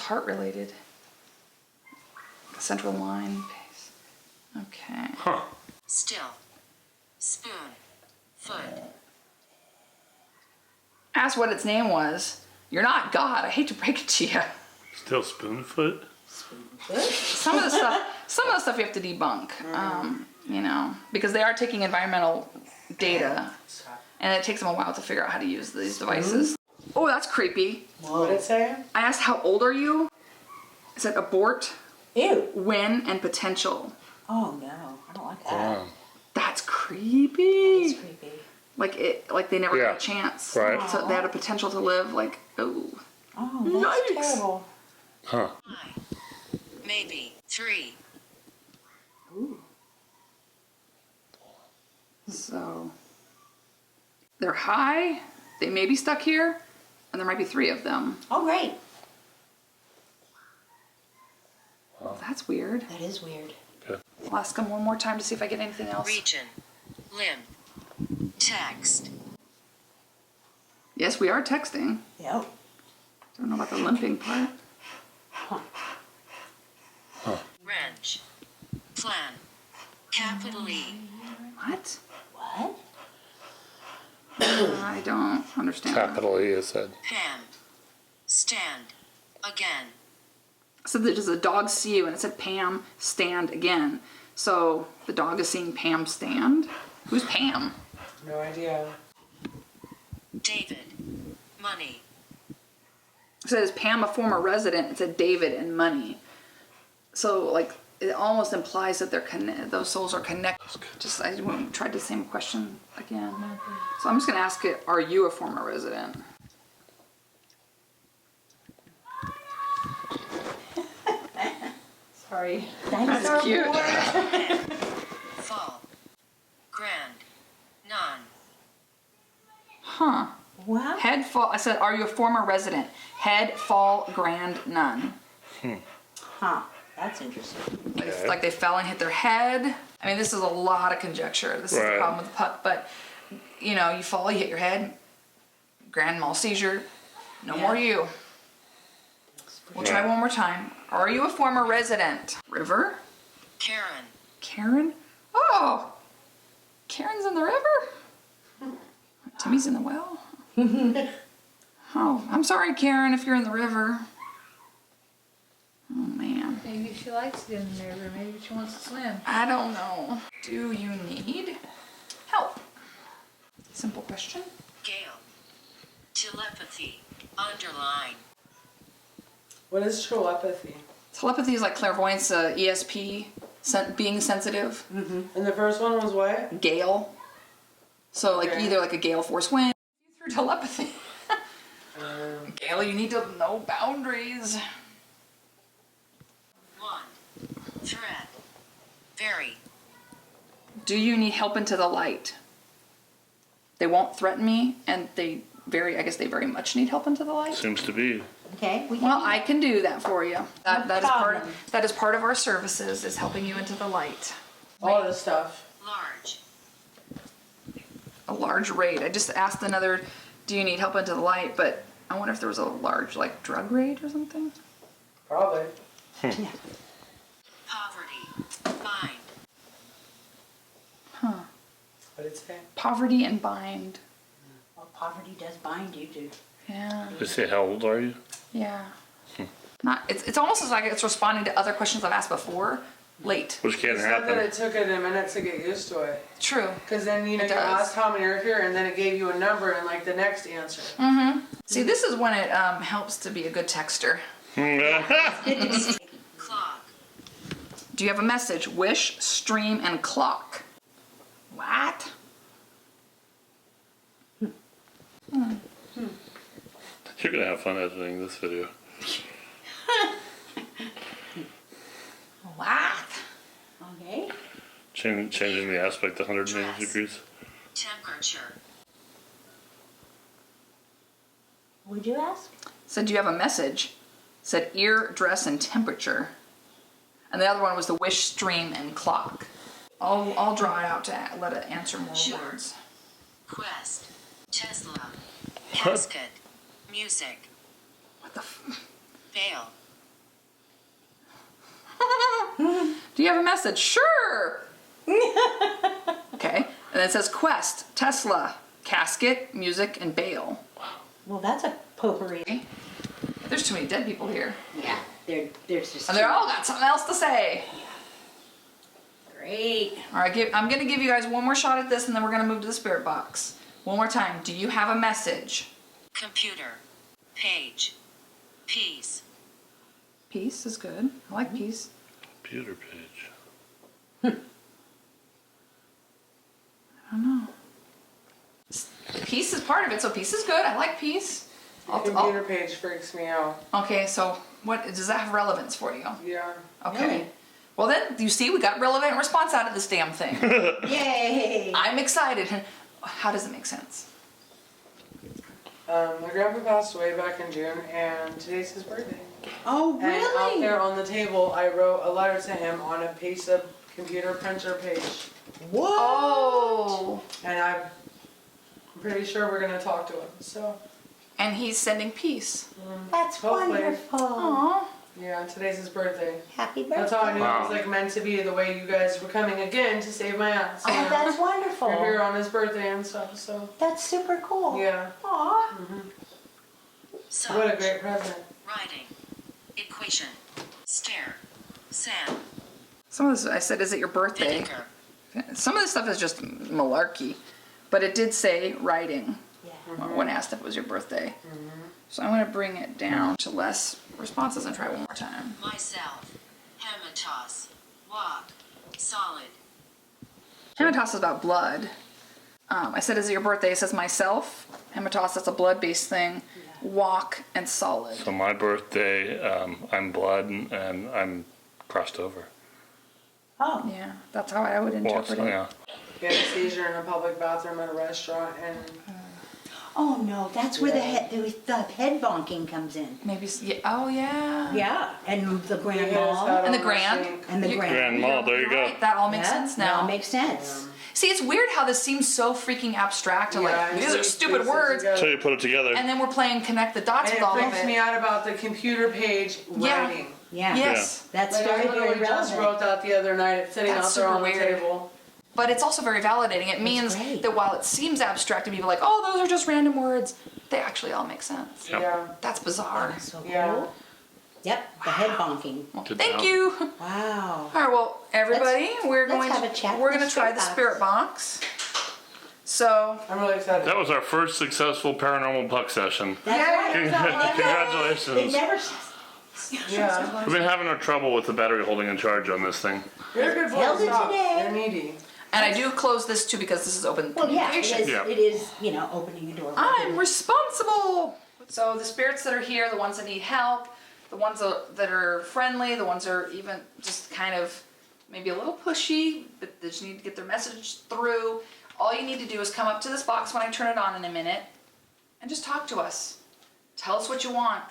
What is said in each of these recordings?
heart related. Central line base. Okay. Huh. Still. Spoon. Foot. Asked what its name was. You're not God. I hate to break it to you. Still Spoonfoot? Some of the stuff you have to debunk. You know, because they are taking environmental data, and it takes them a while to figure out how to use these devices. Oh, that's creepy. What did it say? I asked, how old are you? It said abort, Ew. when, and potential. Oh no, I don't like that. Wow. That's creepy. It's creepy. Like they never Yeah. got a chance. Right. So they had a potential to live like, oh. Oh, that's Yikes. terrible. Huh. Maybe 3. Ooh. So they're high, they may be stuck here, and there might be 3 of them. Oh, great. That's weird. That is weird. Okay. I'll ask them one more time to see if I get anything else. Region. Limb. Text. Yes, we are texting. Yep. Don't know about the limping part. Wrench. Plan. Capital E. What? What? I don't understand. Capital E, it said. Pan. Stand. Again. So does a dog see you? And it said Pam, stand again. So the dog is seeing Pam stand? Who's Pam? No idea. David. Money. It says Pam, a former resident. It said David and money. So like it almost implies that they're those souls are connected. Just I tried the same question again. So I'm just gonna ask it, are you a former resident? Sorry. That's cute. Fall. Grand. None. Huh. What? Head fall. I said, are you a former resident? Head fall grand none. Huh. That's interesting. It's like they fell and hit their head. I mean, this is a lot of conjecture. This is the Right. problem with the puck. But, you know, you fall, you hit your head, grand mal seizure, no more you. We'll try one more time. Are you a former resident? River? Karen. Karen? Oh! Karen's in the river? Timmy's in the well? Oh, I'm sorry, Karen, if you're in the river. Oh, man. Maybe she likes to get in the river. Maybe she wants to swim. I don't know. Do you need help? Simple question. Gale. Telepathy. Underline. What is telepathy? Telepathy is like clairvoyance, ESP, being sensitive. And the first one was what? Gale. So like Okay. either like a gale force wind through telepathy. Gale, you need to know boundaries. 1. Threat. Very. Do you need help into the light? They won't threaten me, and I guess they very much need help into the light. Seems to be. Okay. We Well, I can do that for you. That problem. is part of our services, is helping you into the light. All this stuff. Large. A large raid. I just asked another, do you need help into the light? But I wonder if there was a large like drug raid or something. Probably. Poverty. Bind. Huh. What did it say? Poverty and bind. Well, poverty does bind you to. Yeah. They say, how old are you? Yeah. Not. It's almost as like it's responding to other questions I've asked before. Late. Which can't Except that happen. it took it a minute to get used to it. True. Because then, you know, It you does. asked how many are here, and then it gave you a number and like the next answer. See, this is when it helps to be a good texter. Clock. Do you have a message? Wish, stream, and clock. What? You're gonna have fun editing this video. What? Okay. Changing the aspect to 180 degrees. Temperature. Would you ask? Said, do you have a message? Said ear, dress, and temperature. And the other one was the wish, stream, and clock. I'll draw it out to let it answer more Sure. words. Quest. Tesla. Casket. Music. What the f... Bail. Do you have a message? Sure. Okay. And then it says quest, Tesla, casket, music, and bail. Well, that's a potpourri. There's too many dead people here. Yeah, there's just. And they're all got something else to say. Great. All right, I'm going to give you guys one more shot at this, and then we're going to move to the spirit box. One more time. Do you have a message? Computer. Page. Piece. Peace is good. I like peace. Computer page. I don't know. Peace is part of it, so peace is good. I like peace. The computer page freaks me out. Okay, so what does that have relevance for you? Yeah. Okay. Really? Well then, you see, we got relevant response out of this damn thing. Yay! I'm excited. How does it make sense? My grandpa passed away back in June, and today's his birthday. Oh, And out really? there on the table, I wrote a letter to him on a piece of computer printer page. Whoa! Oh. And I'm pretty sure we're gonna talk to him. So, And he's sending peace. That's hopefully. wonderful. Aw. Yeah, today's his birthday. Happy birthday. That's how I knew it Wow. was like meant to be, the way you guys were coming again to save my ass. Oh, that's wonderful. You're here on his birthday and stuff, so That's super cool. yeah. Aw. Search. What a great present. Writing. Equation. Stare. Sam. Some of this, I said, is it your birthday? Vinegar. Some of this stuff is just malarkey. But it did say writing Yeah. when asked if it was your birthday. So I'm going to bring it down to less responses and try one more time. Myself. Hematos. Walk. Solid. Hematos is about blood. I said, is it your birthday? It says myself. Hematos, that's a blood-based thing. Walk and solid. So my birthday, I'm blood and I'm crossed over. Oh. Yeah, that's how I would Well, interpret so, it. yeah. You had a seizure in a public bathroom at a restaurant, and Oh no, that's where the head bonking comes in. Maybe, yeah, oh yeah. Yeah, and the he grand hit his mal. head And the on grand? sink. And the You- grand. Grand Mall, there you You're go. right, that all makes Yeah, sense now. Now makes sense. See, it's weird how this seems so freaking abstract and Yeah, like, these until are you stupid piece it words. together. Until you put it together. And then we're playing connect the dots And with it all of freaks me it. out about the computer page Yeah. writing. Yeah. Yes. That's Like, I very, very literally just relevant. wrote that the other night. It's sitting That's out there on the super weird. table. But it's also very validating. It means great. that while it seems abstract to people like, oh, those are just random words, they actually all make sense. Yep. Yeah. That's bizarre. That's so Yeah. cool. Yep, the head bonking. Well, Good thank job. you. Wow. All right, well, everybody, we're let's going have a chat we're with going the to try spirit the box. spirit box. So, I'm really excited. That was our first successful Paranormal Puck session. That's Yeah. right. It Congratulations. never. Yeah. We've been having our trouble with the battery holding in charge on this thing. You're a good boy. Held it Stop. today. You're needy. and I do close this too because this is open Well, yeah, it communication. is. Yeah. It is. You know, opening a door. I'm responsible. So the spirits that are here, the ones that need help, the ones that are friendly, the ones that are even just kind of maybe a little pushy, but they just need to get their message through. All you need to do is come up to this box when I turn it on in a minute and just talk to us. Tell us what you want.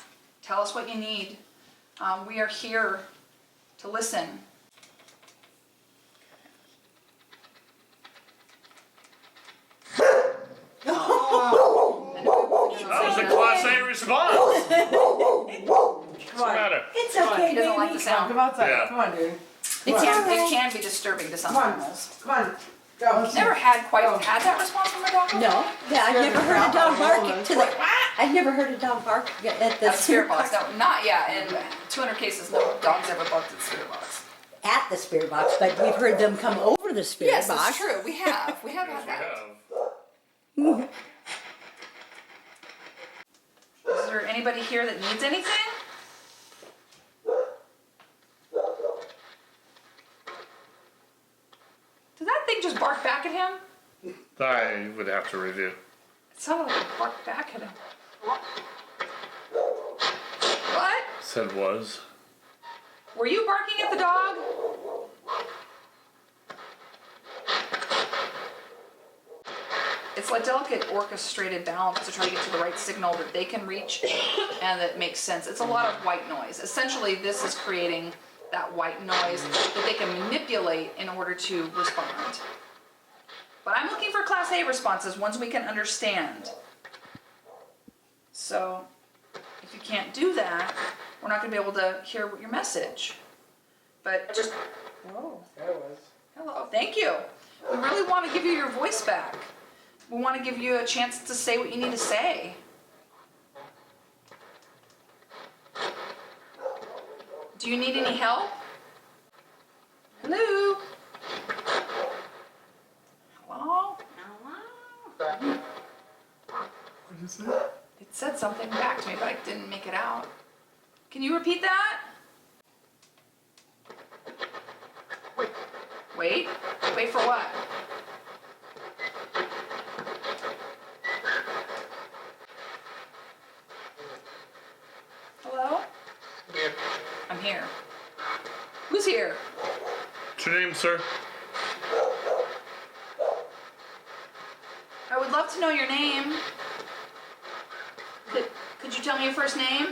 Tell us what you need. We are here to listen. That was a Class A response. What's the matter? It's okay, He doesn't like the baby. sound. Come outside. Yeah. Come on, dude. It can be disturbing to some Come on. animals. Come on. Go. Never had quite had that response from a dog. No, yeah, I've never heard a dog bark Hold on. to the. I've never heard a dog bark at the At the spirit box. No, not yet. In 200 cases, no dogs ever barked at the spirit box. At the spirit box, but we've heard them come over the spirit Yes, box. that's true. We have. We have had that. Is there anybody here that needs anything? Did that thing just bark back at him? I would have to review. It sounded like it barked back at him. What? Said was. Were you barking at the dog? It's like delicate orchestrated balance to try to get to the right signal that they can reach and that makes sense. It's a lot of white noise. Essentially, this is creating that white noise that they can manipulate in order to respond. But I'm looking for Class A responses, ones we can understand. So, if you can't do that, we're not going to be able to hear your message. But just, Oh, there it was. hello, thank you. We really want to give you your voice back. We want to give you a chance to say what you need to say. Do you need any help? Hello? Hello? What is it? It said something back to me, but I didn't make it out. Can you repeat that? Wait? Wait for what? Hello? I'm here. Who's here? What's your name, sir? I would love to know your name. Could you tell me your first name?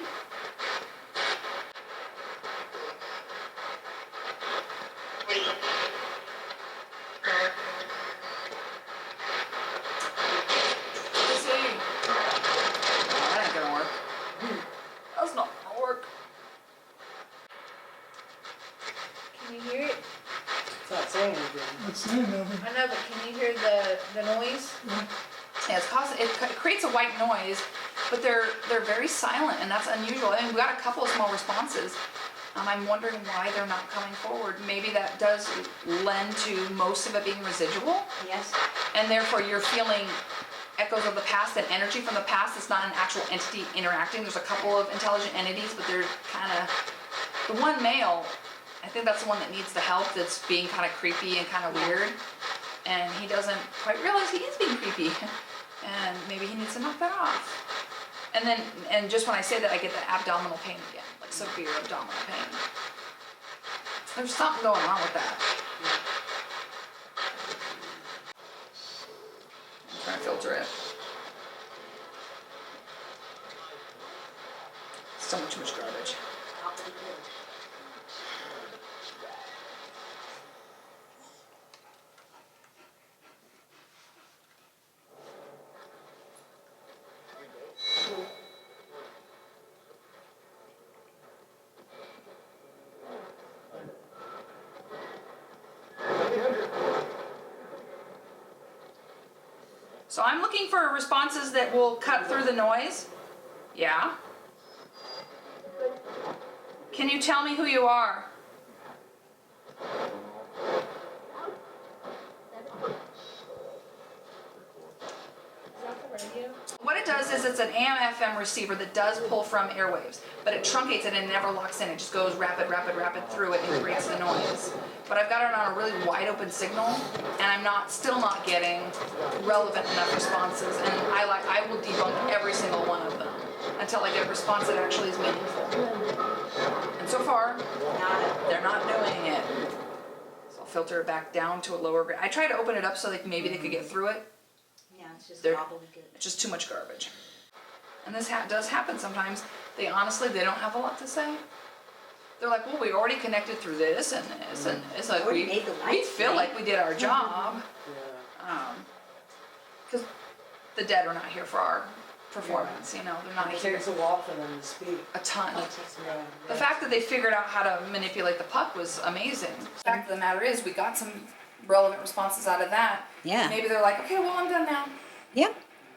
Let's see. Oh, that ain't gonna work. That's not gonna work. Can you hear it? It's not saying anything. What's the name of it? I know, but can you hear the noise? Yeah, it creates a white noise, but they're very silent, and that's unusual. I mean, we got a couple of small responses. I'm wondering why they're not coming forward. Maybe that does lend to most of it being residual, Yes. and and therefore you're feeling echoes of the past and energy from the past. It's not an actual entity interacting. There's a couple of intelligent entities, but they're kind of, the one male, I think that's the one that needs the help, that's being kind of creepy and kind of weird. And he doesn't quite realize he is being creepy. And maybe he needs to knock that off. And just when I say that, I get the abdominal pain again, like severe abdominal pain. There's something going on with that. I'm trying to filter it. So much garbage. So I'm looking for responses that will cut through the noise. Yeah. Can you tell me who you are? What it does is it's an AM/FM receiver that does pull from airwaves, but it truncates it and never locks in. It just goes rapid through it and creates the noise. But I've got it on a really wide open signal, and I'm still not getting relevant enough responses. And I will debunk every single one of them until I get a response that actually is meaningful. And so far, they're not doing it. So I'll filter it back down to a lower grade. I try to open it up so that maybe they could get through it. Yeah, it's just They're- gobbledygook. It's just too much garbage. And this does happen sometimes. They honestly don't have a lot to say. They're like, well, we already connected through this and this, and it's like Already we made the we lights feel bright. like we did our job. Yeah. Because the dead are not here for our performance, you know, they're not It here takes a while for them to speak. a ton. Yeah. The fact that they figured out how to manipulate the puck was amazing. The fact of the matter is, we got some relevant responses out of that. Yeah. Maybe they're like, okay, well, I'm done now. Yeah.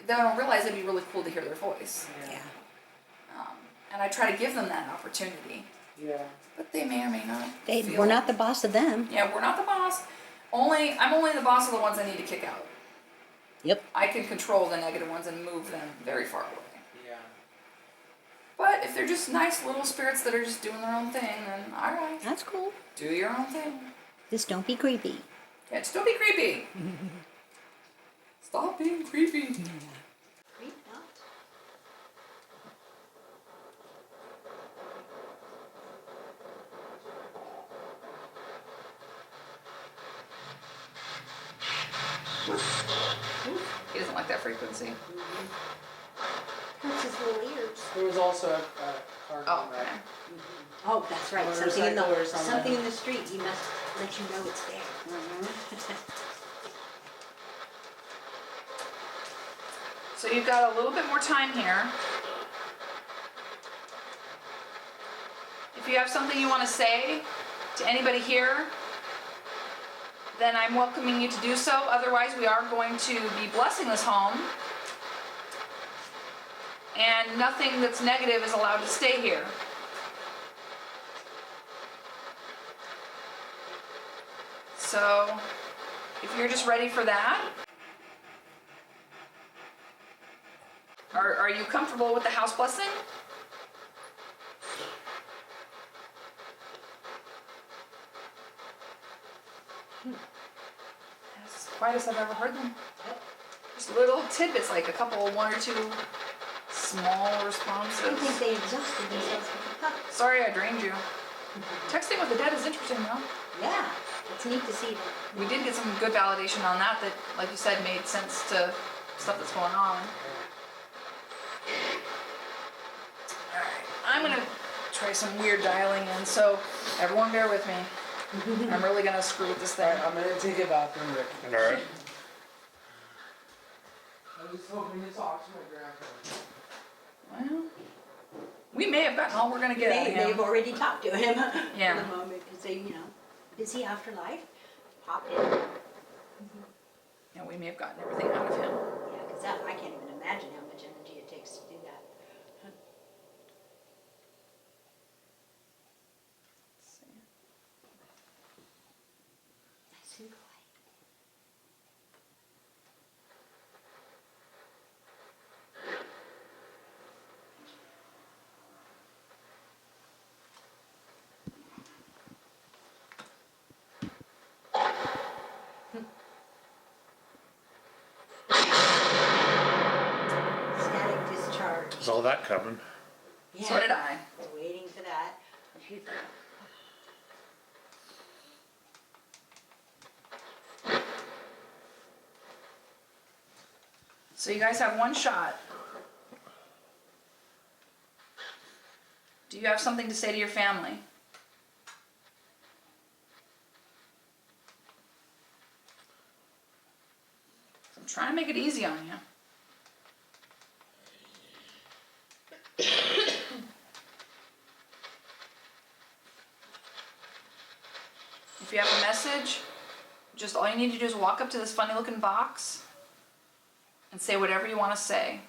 They don't realize it'd be really cool to hear their voice. Yeah. And I try to give them that opportunity. Yeah. But they may or may not. We're not the boss of them. Yeah, we're not the boss. I'm only the boss of the ones I need to kick out. Yep. I can control the negative ones and move them very far away. Yeah. But if they're just nice little spirits that are just doing their own thing, then alright. That's cool. Do your own thing. Just don't be creepy. Yeah, just don't be creepy. Stop being creepy. Creep not. He doesn't like that frequency. Hurts his little ears. There was also a car Oh, going okay. back. Oh, that's right. Something in Motorcycle or something. something in the street. He must let you know it's there. So you've got a little bit more time here. If you have something you want to say, to anybody here, then I'm welcoming you to do so. Otherwise, we are going to be blessing this home. And nothing that's negative is allowed to stay here. So, if you're just ready for that, are you comfortable with the house blessing? That's the quietest I've ever heard them. Just little tidbits, like one or two small responses. I think they exhausted themselves with the puck. Sorry I drained you. Texting with the dead is interesting though. Yeah, it's neat to see that. We did get some good validation on that, like you said, made sense to stuff that's going on. Alright, I'm gonna try some weird dialing in, so everyone bear with me. I'm really gonna screw with this thing. I'm gonna take a bathroom break. Alright. I was hoping to talk to my grandparents. Well, we may have gotten all we're gonna get out of They've him. already talked to him Yeah. for the moment because they, busy afterlife, popped in. Yeah, we may have gotten everything out of him. Yeah, because I can't even imagine how much energy it takes to do that. Let's see. Nice and quiet. Static discharge. Saw that coming. Yeah. So did I. Was waiting for that. I hate that. So you guys have one shot. Do you have something to say to your family? I'm trying to make it easy on you. If you have a message, just all you need to do is walk up to this funny looking box and say whatever you want to say.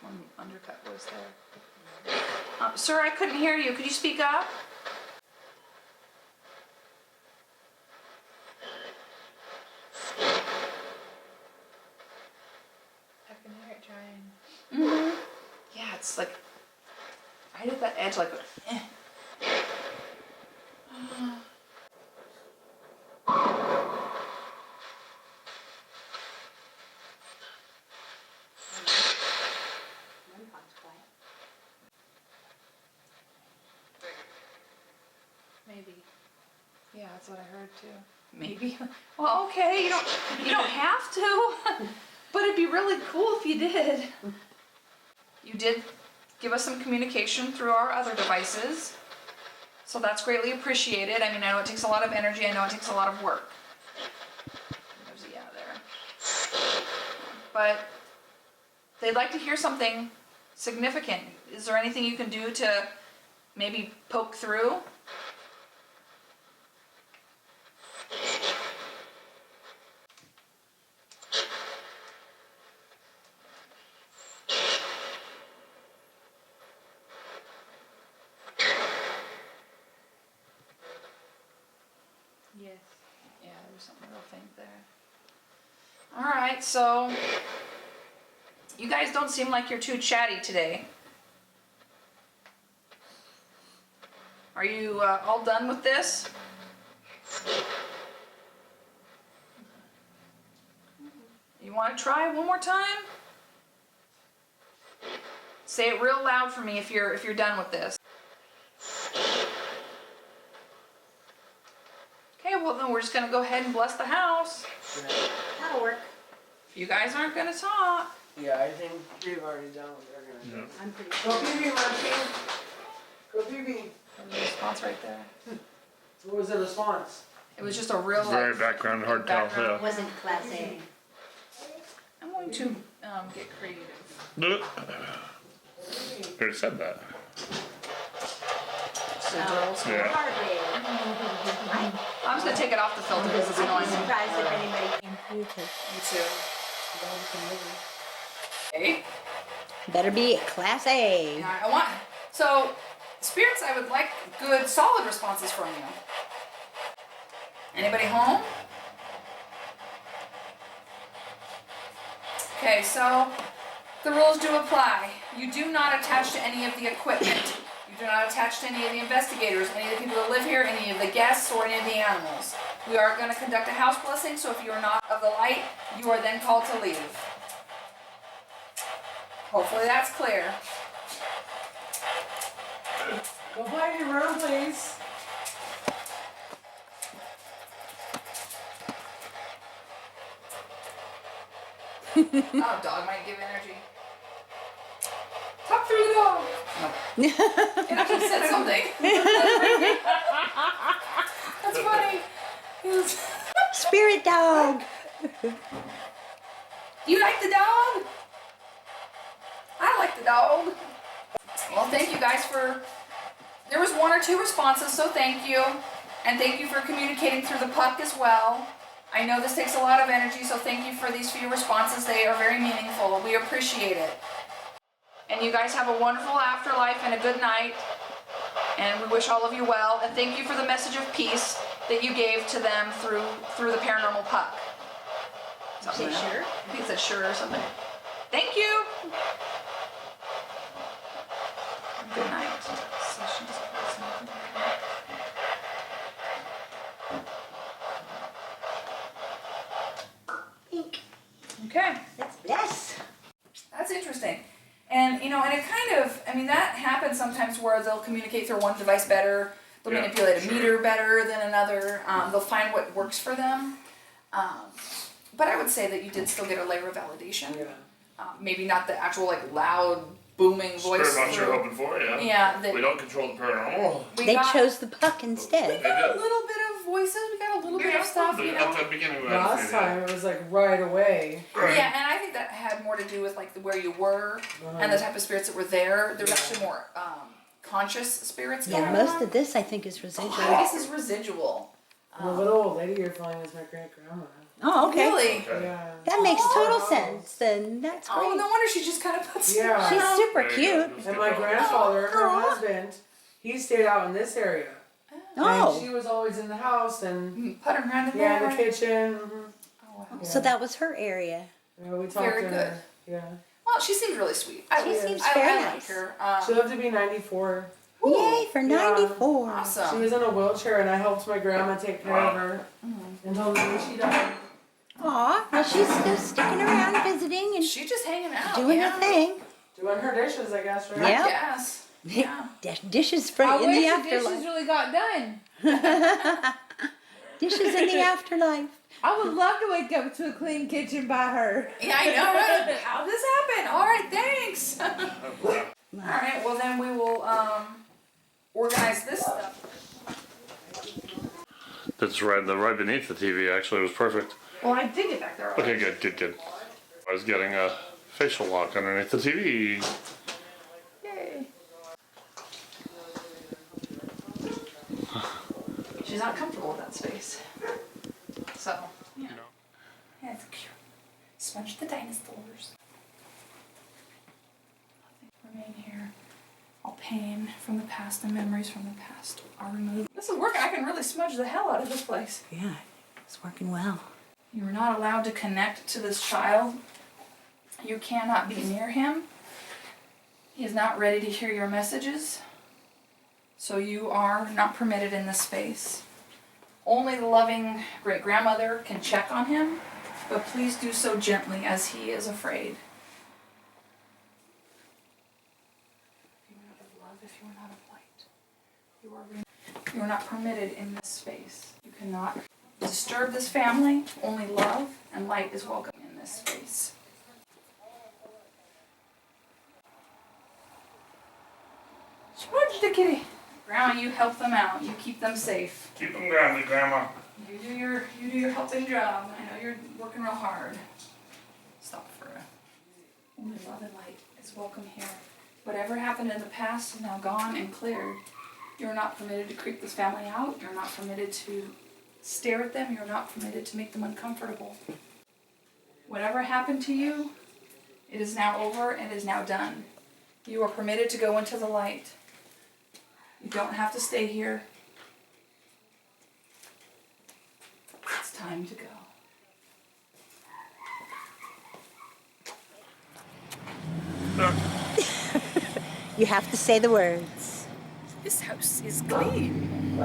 One undercut voice there. Sir, I couldn't hear you. Could you speak up? I can hear it trying. Mm-hmm. Yeah, it's like right at that edge, like. One pot's quiet. Maybe. Yeah, that's what I heard too. Maybe. Well, okay, you don't have to, but it'd be really cool if you did. You did give us some communication through our other devices, so that's greatly appreciated. I mean, I know it takes a lot of energy. I know it takes a lot of work. There's a yeah there. But they'd like to hear something significant. Is there anything you can do to maybe poke through? Yes. Yeah, there's something real faint there. Alright, so you guys don't seem like you're too chatty today. Are you all done with this? You want to try one more time? Say it real loud for me if you're done with this. Okay, well then we're just gonna go ahead and bless the house. That'll work. If you guys aren't gonna talk. Yeah, I think they've already done what they're gonna do. I'm pretty Go sure. pee-pee, Murphy. Go pee-pee. There's a response right there. What was the response? It was just a real Very like, background, hard tell. background. It wasn't Class A. I'm going to get creative. Yeah. Already said that. Residuals. Yeah. Heart rate. I'm just gonna take it off the filter because it's I'd annoying be me. surprised if anybody came through to. Me too. Okay. Better be Class A. Now, I want so spirits. I would like good, solid responses from you. Anybody home? Okay, so the rules do apply. You do not attach to any of the equipment. You do not attach to any of the investigators, any of the people that live here, any of the guests, or any of the animals. We are going to conduct a house blessing, so if you are not of the light, you are then called to leave. Hopefully that's clear. Go find your room, please. Oh, dog might give energy. Talk through the dog. No. It actually said something. That's funny. Spirit dog. You like the dog? I like the dog. Well, thank you guys for. There was 1 or 2 responses, so thank you. And thank you for communicating through the puck as well. I know this takes a lot of energy, so thank you for these few responses. They are very meaningful. We appreciate it. And you guys have a wonderful afterlife and a good night. And we wish all of you well. And thank you for the message of peace that you gave to them through the Paranormal Puck. Say sure. I think it says sure or something. Thank you. Good night. Sessions closing. Pink. Okay. Let's bless. That's interesting. And, and it kind of, that happens sometimes where they'll communicate through one device better, they'll Yeah, manipulate a sure. meter better than another, they'll find what works for them. But I would say that you did still get a layer of validation. Yeah. Maybe not the actual, loud, booming voice. Spirit box you're through- hoping for, yeah. Yeah, We don't control the paranormal. we They got, chose the puck we instead. got They a did. little bit of voices, we got a little bit of stuff, At the beginning we had a Last few, time it was like right away. Right. Yeah, and I think that had more to do with where you were and the type of spirits that were there. There's actually more conscious spirits going Yeah, most on. of this I think is residual. This is residual. The little old lady you're finding is my great grandma. Oh, okay. Really? Okay. Yeah. That makes total Oh. sense. Then that's great. Oh, no wonder she just kind of puts. Yeah. She's super There you go. cute. And my grandfather, her Aw. husband, he stayed out in this area. And Oh, she was always in the house and Put her around in yeah, there. in the kitchen. Mhm. Oh, wow. Yeah. so that was her area. Yeah, we talked Very to good. her. Yeah. Well, she seems really sweet. She seems I very like nice. her. She lived to be 94. Yay for Yeah. 94. She Awesome. was in a wheelchair and I helped my grandma take care of her until the day she died. Aw, well she's still sticking around visiting and She's just hanging out. doing yeah. her thing. Doing her dishes, I guess, right? Yeah. Yes. Yeah. Dishes for I in wish the the afterlife. dishes really got done. Dishes in the afterlife. I would love to wake up to a clean kitchen by her. Yeah, I know, right? How'd this happen? All right, thanks. All right, well then we will organize this stuff. That's right beneath the TV actually. It was perfect. Well, I did get back there. Okay, good. I was getting a facial lock underneath the TV. Yay. She's not comfortable with that space. So, yeah. Yeah, it's cute. Smudge the dinosaurs. Nothing remain here. All pain from the past and memories from the past are removed. This is working. I can really smudge the hell out of this place. Yeah, it's working well. You are not allowed to connect to this child. You cannot be near him. He is not ready to hear your messages. So you are not permitted in this space. Only the loving great-grandmother can check on him, but please do so gently as he is afraid. If you are not of love, if you are not of light, you are not permitted in this space. You cannot disturb this family. Only love and light is welcome in this space. George the kitty. Grandma, you help them out. You keep them safe. Keep them grounded, Grandma. You do your helping job. I know you're working real hard. Stop for a only love and light is welcome here. Whatever happened in the past is now gone and cleared. You're not permitted to creep this family out. You're not permitted to stare at them. You're not permitted to make them uncomfortable. Whatever happened to you, it is now over and is now done. You are permitted to go into the light. You don't have to stay here. It's time to go. Look. You have to say the words. This house is clean.